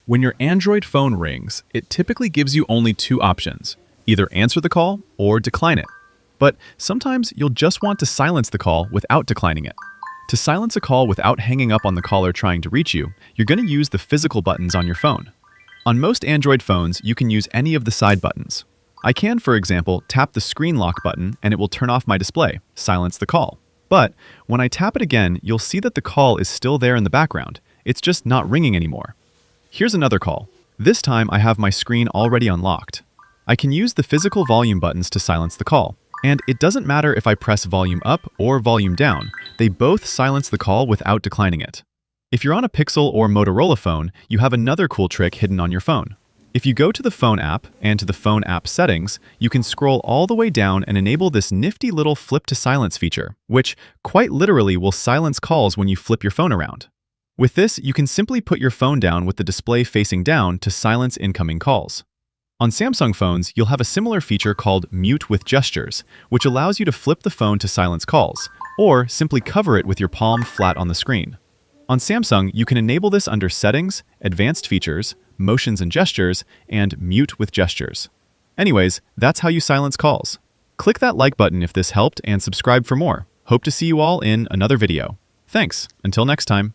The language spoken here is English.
When your Android phone rings, it typically gives you only two options: either answer the call or decline it. But sometimes you'll just want to silence the call without declining it. To silence a call without hanging up on the caller trying to reach you, you're going to use the physical buttons on your phone. On most Android phones, you can use any of the side buttons. I can, for example, tap the screen lock button and it will turn off my display, silence the call. But when I tap it again, you'll see that the call is still there in the background. It's just not ringing anymore. Here's another call. This time I have my screen already unlocked. I can use the physical volume buttons to silence the call. And it doesn't matter if I press volume up or volume down, they both silence the call without declining it. If you're on a Pixel or Motorola phone, you have another cool trick hidden on your phone. If you go to the Phone app and to the Phone app settings, you can scroll all the way down and enable this nifty little flip to silence feature, which quite literally will silence calls when you flip your phone around. With this, you can simply put your phone down with the display facing down to silence incoming calls. On Samsung phones, you'll have a similar feature called Mute with Gestures, which allows you to flip the phone to silence calls, or simply cover it with your palm flat on the screen. On Samsung, you can enable this under Settings, Advanced Features, Motions and Gestures, and Mute with Gestures. Anyways, that's how you silence calls. Click that like button if this helped and subscribe for more. Hope to see you all in another video. Thanks. Until next time.